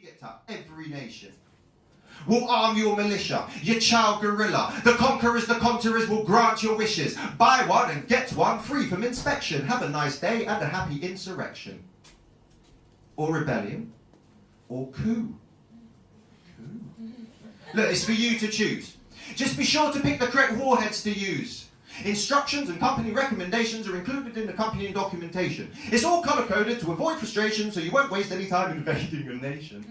get to every nation. We'll arm your militia, your child guerrilla. The conquerors, the conquerors will grant your wishes. Buy one and get one free from inspection. Have a nice day and a happy insurrection. Or rebellion. Or coup. Look, it's for you to choose. Just be sure to pick the correct warheads to use. Instructions and company recommendations are included in the accompanying documentation. It's all colour-coded to avoid frustration, so you won't waste any time invading a nation.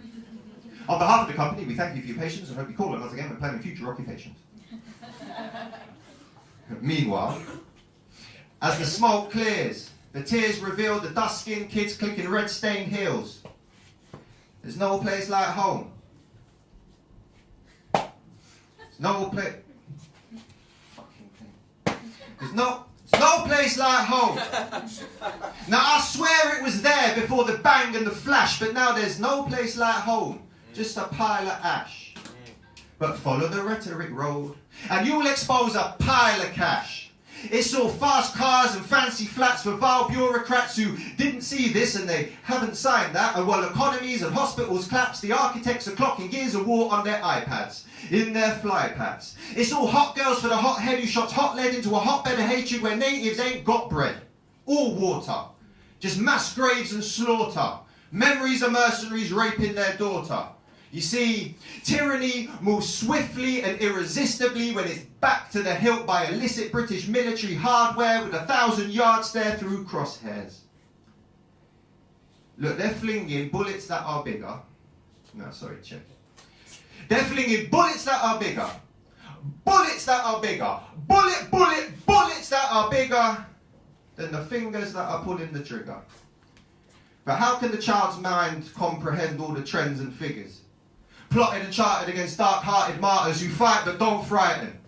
On behalf of the company, we thank you for your patience and hope you call on us again when planning future occupations. Meanwhile, as the smoke clears, the tears reveal the dust-skinned kids clicking red-stained heels. There's no place like home. There's no place... There's no place like home. Now, I swear it was there before the bang and the flash, but now there's no place like home. Just a pile of ash. But follow the rhetoric road, and you'll expose a pile of cash. It's all fast cars and fancy flats for vile bureaucrats who didn't see this and they haven't signed that. And while economies and hospitals collapse, the architects are clocking years of war on their iPads, in their fly pads. It's all hot girls for the hot head who shots hot lead into a hotbed of hatred where natives ain't got bread. All water. Just mass graves and slaughter. Memories of mercenaries raping their daughter. You see, tyranny moves swiftly and irresistibly when it's backed to the hilt by illicit British military hardware with 1,000 yard stare through crosshairs. Look, they're flinging bullets that are bigger. No, sorry, check it. They're flinging bullets that are bigger. Bullets that are bigger. Bullets that are bigger than the fingers that are pulling the trigger. But how can the child's mind comprehend all the trends and figures? Plotted and charted against dark-hearted martyrs who fight but don't frighten.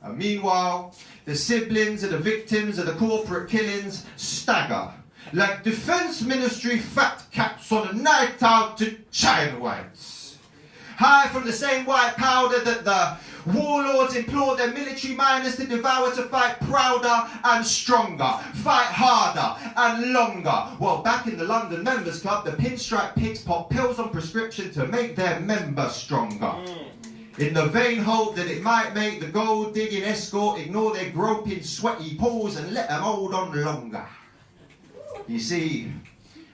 And meanwhile, the siblings of the victims of the corporate killings stagger like Defence Ministry fat caps on a night out to China whites. High from the same white powder that the warlords implored their military miners to devour to fight prouder and stronger, fight harder and longer. Well, back in the London Members Club, the pinstripe pigs pop pills on prescription to make their members stronger. In the vain hope that it might make the gold-digging escort ignore their groping, sweaty paws and let them hold on longer. You see,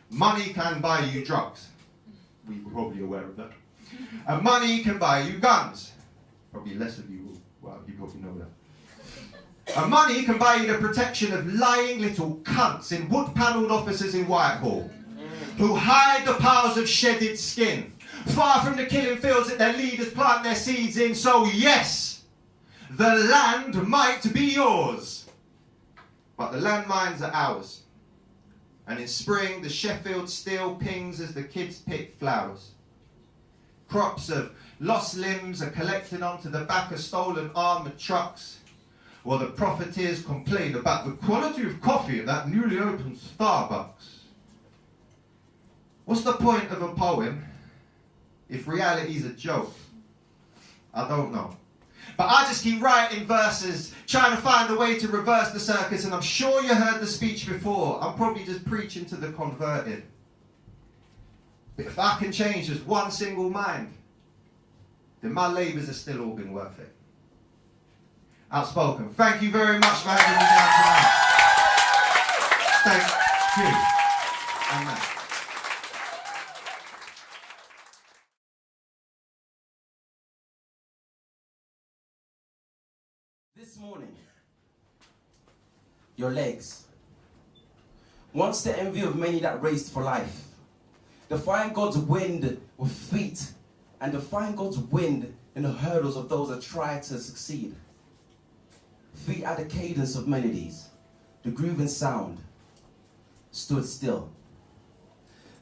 money can buy you drugs. We were probably aware of that. And money can buy you guns. Probably less of you will. Well, you probably know that. And money can buy you the protection of lying little cunts in wood-panelled offices in Whitehall who hide the piles of shedded skin, far from the killing fields that their leaders plant their seeds in. So yes, the land might be yours, but the landmines are ours. And in spring, the Sheffield steel pings as the kids pick flowers. Crops of lost limbs are collected onto the back of stolen armoured trucks, while the profiteers complain about the quality of coffee at that newly opened Starbucks. What's the point of a poem if reality's a joke? I don't know. But I just keep writing verses, trying to find a way to reverse the circus, and I'm sure you heard the speech before. I'm probably just preaching to the converted. But if I can change just one single mind, then my labours have still all been worth it. Outspoken. Thank you very much for having me down tonight. Thank you. Amen. This morning, your legs. Once the envy of many that raced for life. Defying God's wind with feet, and defying God's wind in the hurdles of those that try to succeed. Feet at the cadence of melodies, the grooving sound, stood still.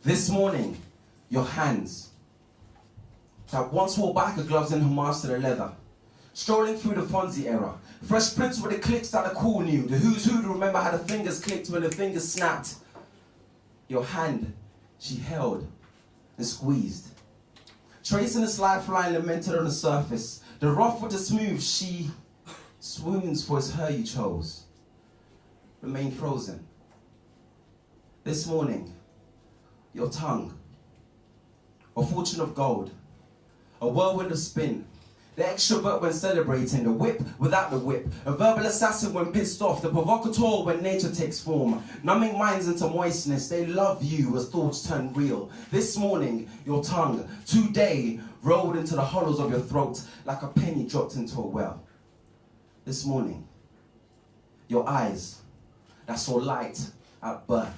This morning, your hands, that once wore biker gloves and homage to the leather, strolling through the Fonzie era, Fresh Prince with the clicks that the cool knew, the who's who to remember how the fingers clicked when the fingers snapped. Your hand, she held and squeezed, tracing this lifeline lamented on the surface. The rough with the smooth, she swoons, for it's her you chose. Remain frozen. This morning, your tongue, a fortune of gold, a whirlwind of spin, the extrovert when celebrating, the whip without the whip, a verbal assassin when pissed off, the provocateur when nature takes form, numbing minds into moistness. They love you as thoughts turn real. This morning, your tongue, today, rolled into the hollows of your throat like a penny dropped into a well. This morning, your eyes that saw light at birth,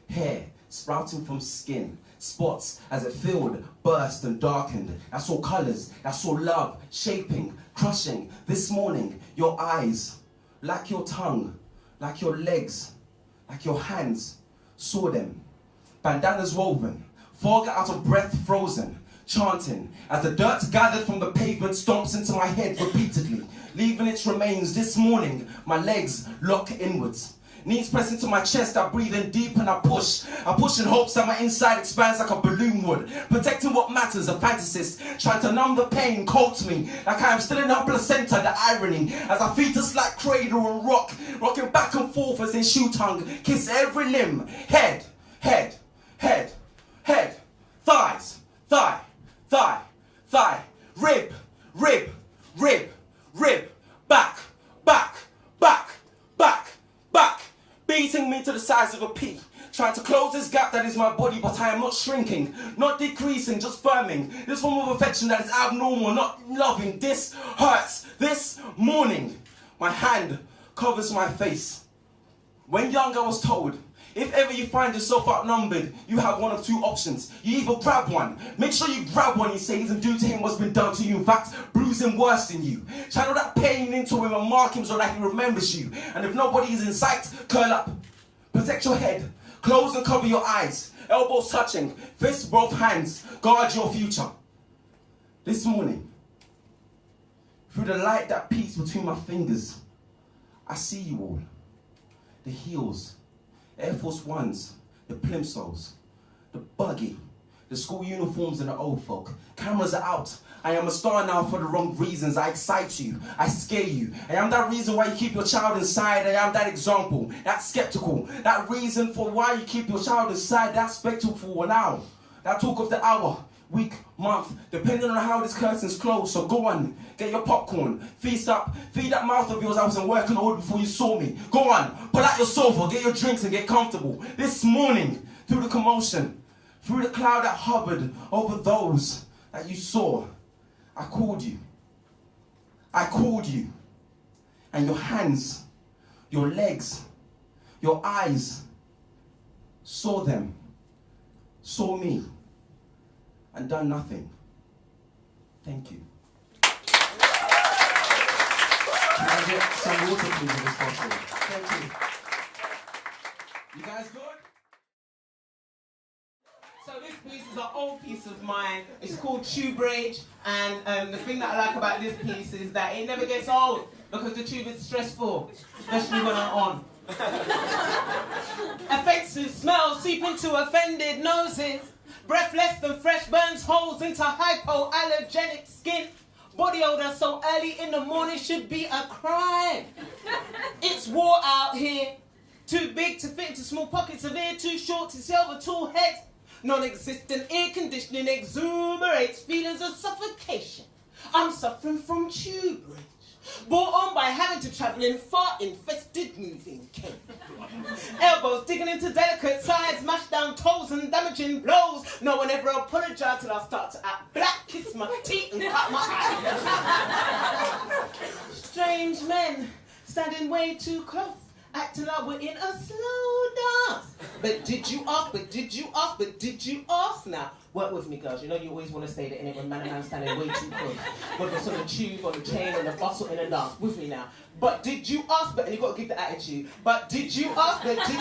hair sprouting from skin, spots as it filled, burst and darkened, that saw colours, that saw love, shaping, crushing. This morning, your eyes, like your tongue, like your legs, like your hands, saw them. Bandanas woven, fog out of breath frozen, chanting as the dirt gathered from the pavement stomps into my head repeatedly, leaving its remains. This morning, my legs lock inwards. Knees press into my chest, I breathe in deep and I push in hopes that my inside expands like a balloon would. Protecting what matters, a fantasist, trying to numb the pain, coats me like I am still in her placenta, the irony, as I fetus like cradle and rock, rocking back and forth as they shoe tongue, kiss every limb, head, head, head, head, thighs, thigh, thigh, thigh, rib, rib, rib, rib, back, back, back, back, back. Beating me to the size of a pea, trying to close this gap that is my body, but I am not shrinking, not decreasing, just firming. This form of affection that is abnormal, not loving. This hurts. This morning, my hand covers my face. When young, I was told, if ever you find yourself outnumbered, you have one of two options. You either grab one. Make sure you grab one, he says, and do to him what's been done to you. In fact, bruise him worse than you. Channel that pain into him and mark him so that he remembers you. And if nobody is in sight, curl up. Protect your head. Close and cover your eyes. Elbows touching. Fists both hands. Guard your future. This morning, through the light that peeks between my fingers, I see you all. The heels, Air Force Ones, the plimsolls, the buggy, the school uniforms and the old folk. Cameras are out. I am a star now for the wrong reasons. I excite you. I scare you. I am that reason why you keep your child inside. I am that example, that skeptical, that reason for why you keep your child inside, that spectacle now. That talk of the hour, week, month, depending on how this curtain's closed. So go on, get your popcorn, feast up, feed that mouth of yours. I wasn't working hard before you saw me. Go on, pull out your sofa, get your drinks and get comfortable. This morning, through the commotion, through the cloud that hovered over those that you saw, I called you. I called you. And your hands, your legs, your eyes saw them, saw me, and done nothing. Thank you. Can I get some water, please, if it's possible? Thank you. You guys good? So this piece is an old piece of mine. It's called Tube Rage, and the thing that I like about this piece is that it never gets old because the tube is stressful, especially when I'm on. Offensive smells seep into offended noses. Breath less than fresh burns holes into hypoallergenic skin. Body odor so early in the morning should be a crime. It's war out here. Too big to fit into small pockets of air, too short to see over tall heads. Non-existent air conditioning exuberates feelings of suffocation. I'm suffering from tube rage, brought on by having to travel in fart-infested moving cane. Elbows digging into delicate sides, mashed down toes and damaging blows. No one ever apologized till I start to act black, kiss my teeth and cut my eyes. Strange men standing way too close, acting like we're in a slow dance. But did you ask? But did you ask? But did you ask? Now, work with me, girls. You know you always want to stay there, innit? When man and man standing way too close. Whether it's on the tube, on the train, on the bus, or in a dance. With me now. But did you ask? But, and you got to give the attitude. But did you ask? But did...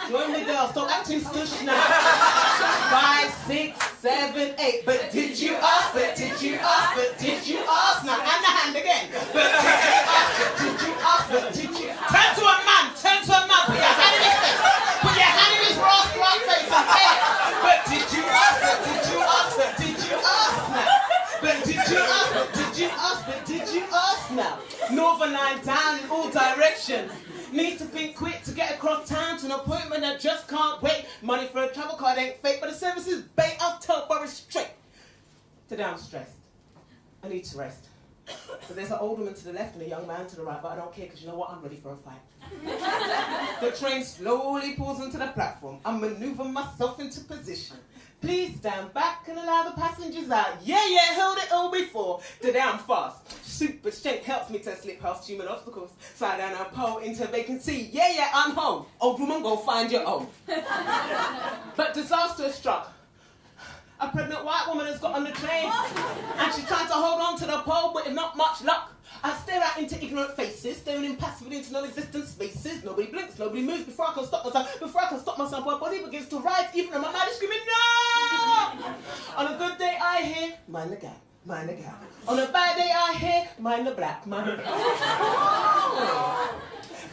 Join the girls. Stop acting stush now. 5, 6, 7, 8. But did you ask? But did you ask? But did you ask? Now, and the hand again. But did you ask? But did you ask? But did you... Turn to a man. Turn to a man. Put your hand in his face. Put your hand in his raw face and say it. But did you ask? But did you ask? But did you ask now? But did you ask? But did you ask? But did you ask now? Northern line down in all directions. Need to think quick to get across town to an appointment that just can't wait. Money for a travel card ain't fake, but the service is bait. I'll tell Boris straight. Today I'm stressed. I need to rest. So there's an old woman to the left and a young man to the right, but I don't care because you know what? I'm ready for a fight. The train slowly pulls into the platform. I maneuver myself into position. Please stand back and allow the passengers out. Yeah, heard it all before. Today I'm fast. Super strength helps me to slip past human obstacles. Slide down and pole into vacancy. Yeah, I'm home. Old woman, go find your own. But disaster has struck. A pregnant white woman has got on the train and she's trying to hold on to the pole, but with not much luck. I stare out into ignorant faces, staring impassively into non-existent spaces. Nobody blinks, nobody moves before I can stop myself. My body begins to rise, even though my mind is screaming, no! On a good day, I hear, mind the gap, mind the gap. On a bad day, I hear, mind the black, mind the black.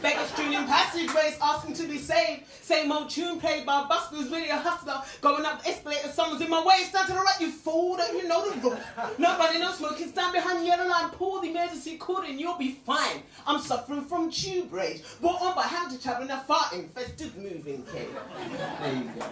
Beggars streaming passageways asking to be saved. Same old tune played by a bus who's really a hustler. Going up the escalator, someone's in my way. Stand to the right, you fool, don't you know the rules? No running, no smoking, stand behind the yellow line. Pull the emergency cord and you'll be fine. I'm suffering from tube rage. Brought on by how to travel in a fart-infested moving cave. There you go.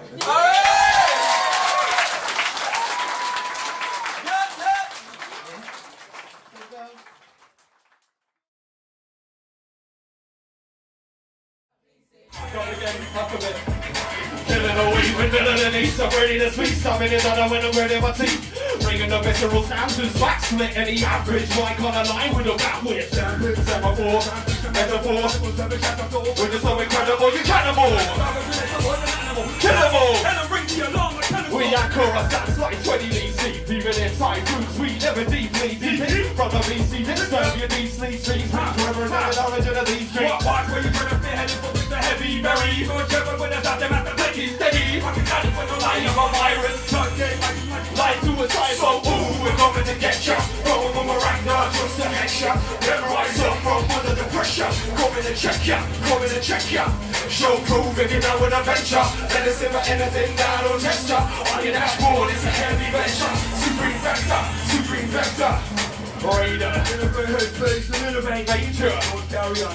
Killing away with the knees, I'm ready to speak. Something is on when I'm ready my teeth. Bringing the visceral sounds to back split any average mic on a line with a back with semaphore, metaphor. We're just so incredible, you cannibal. Kill them all. We are chorus, that's like 20 leads deep. Even inside roots, we never deeply deep. From the BC, disturb your these sleep streets. Represent the origin of these streets. What were you trying to fit headed for with the heavy berry? You're a shepherd with a dot, them at the blicky steady. Fucking got it with the line of a virus. Lie to a side, so ooh, we're coming to get ya. Rolling on my rack, not just a headshot. Never rise up from under the pressure. Coming to check ya, coming to check ya. Show proof if you're down with a venture. Let us in for anything that don't test ya. On your dashboard, it's a heavy venture. Supreme vector. Raider, innovate space and innovate nature. Don't carry on,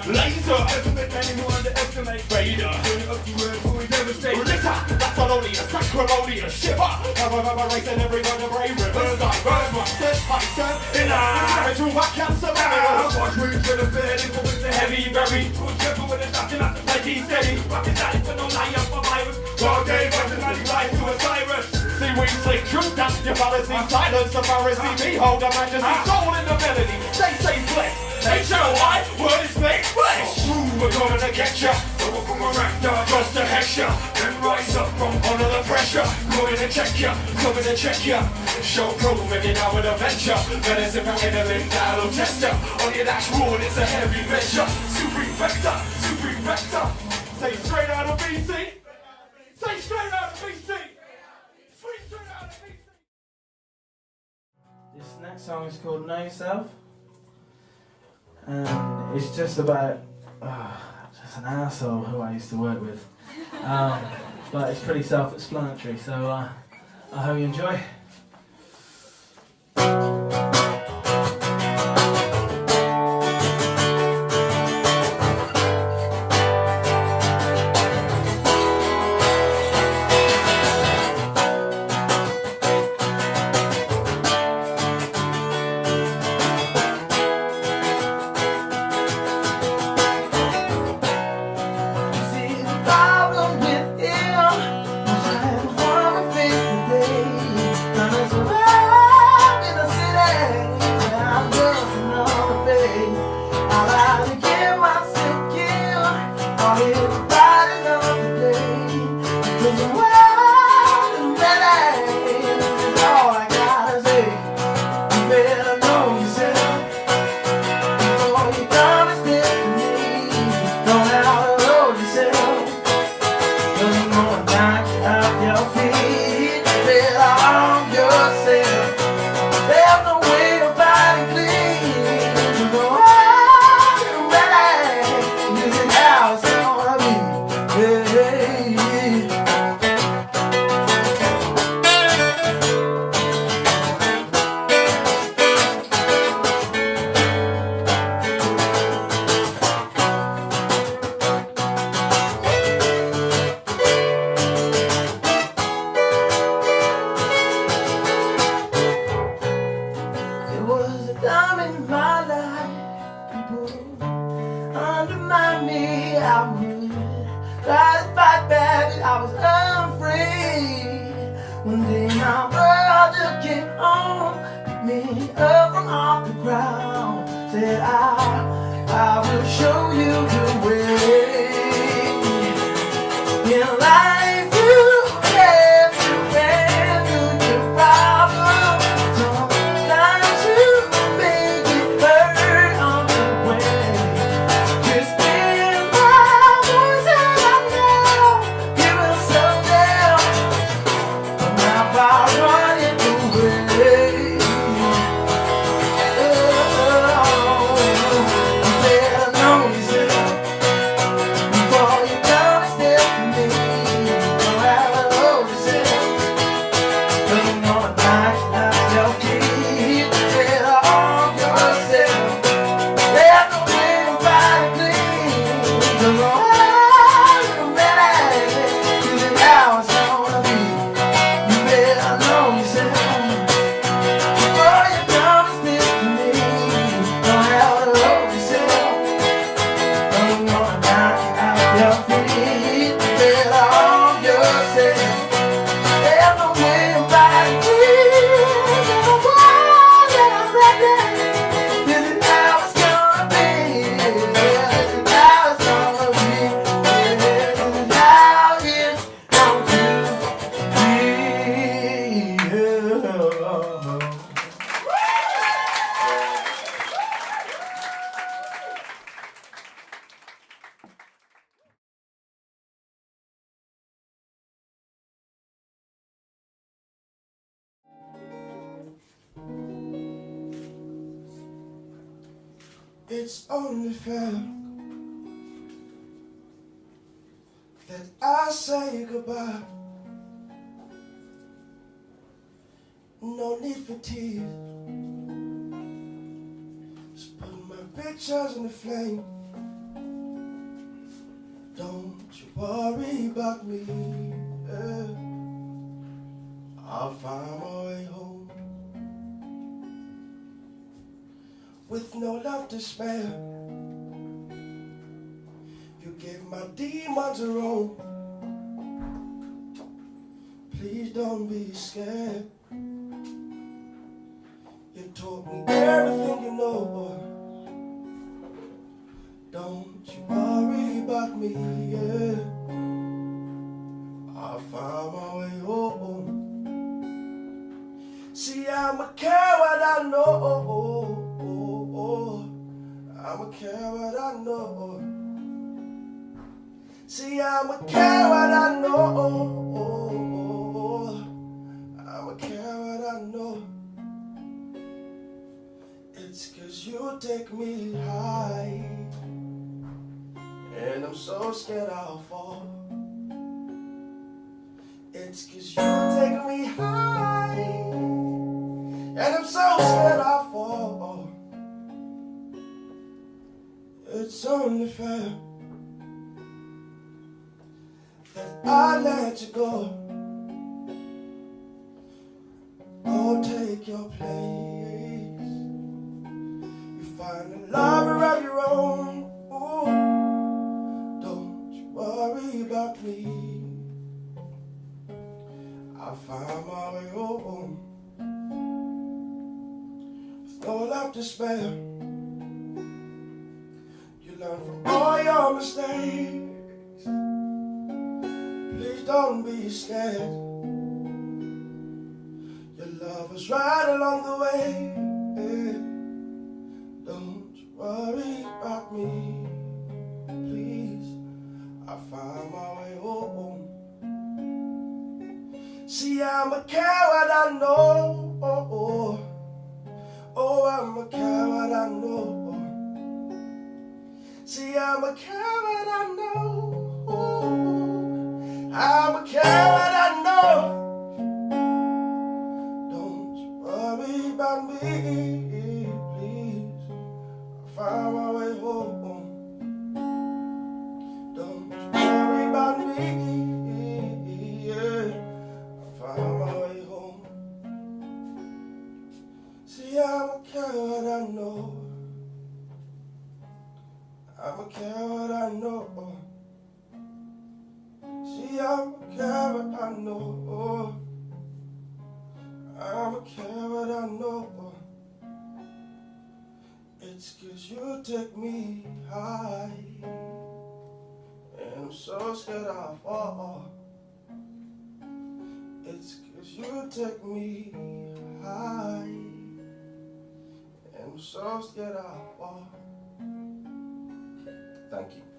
laser, ultimate enemy who underestimate Vader. Turn it up to words who we devastate. Litter, that's not only a sacrimonious shiver. Cover racing every vertebrae, rivers, diverse, monsters, Python, in a spiritual vacuum, subliminal. Watch me to the bed, equal with the heavy, very good shiver with a nothing at the plenty steady. Rockin' daddy for no lie up for virus. God gave us an lie to Osiris. See we slick truth, that's your fallacy. Silence the Pharisee, behold the majesty. Soul in the melody, say blessed. H-O-I, word is made flesh. Ooh, we're gonna get ya. So we're from a raptor, just to hex ya. Then rise up from under the pressure. Coming to check ya. Show proof if you're now an adventure. Medicine for anything that'll test ya. On your dashboard, it's a heavy measure. Supreme vector. Say straight out of BC. Say straight out of BC. Straight out of BC. This next song is called Know Yourself. And it's just about just an asshole who I used to work with. But it's pretty self-explanatory, so I hope you enjoy. In life you have to handle your problems. Sometimes you may get hurt on the way. Just in my voice and I know you will slow down. But now by running away, you better know yourself before you come and step to me. Don't have to hold yourself, 'cause I'm gonna knock your feet. Better off yourself. There's no anybody clean. 'Cause I'm ready. This is how it's gonna be. You better know yourself before you come and step to me. Don't have to hold yourself, 'cause I'm gonna knock your feet. Better off yourself. There's no anybody clean. 'Cause I'm ready. This is how it's gonna be. This is how it's gonna be. This is how it's going to be. It's only fair that I say goodbye. No need for tears. Just put my pictures in the flame. Don't you worry about me. Yeah. I'll find my way home. With no love to spare, you gave my demons a roam. Please don't be scared. You taught me everything you know, boy. Don't you worry about me, yeah. I'll find my way home. See, I'm a coward, I know. I'm a coward, I know. See, I'm a coward, I know. I'm a coward, I know. It's 'cause you take me high, and I'm so scared I'll fall. It's 'cause you take me high, and I'm so scared I'll fall. It's only fair that I let you go. Go take your place. You find a lover of your own. Ooh, don't you worry about me. I'll find my way home. With no love to spare. Learn from all your mistakes. Please don't be scared. Your love was right along the way. Don't you worry about me. Please, I'll find my way home. See, I'm a coward, I know. Oh, I'm a coward, I know. See, I'm a coward, I know. I'm a coward, I know. Don't you worry about me, please. I'll find my way home. Don't you worry about me, yeah. I'll find my way home. See, I'm a coward, I know. I'm a coward, I know. See, I'm a coward, I know. I'm a coward, I know. It's 'cause you take me high, and I'm so scared I'll fall. It's 'cause you take me high, and I'm so scared I'll fall. Thank you.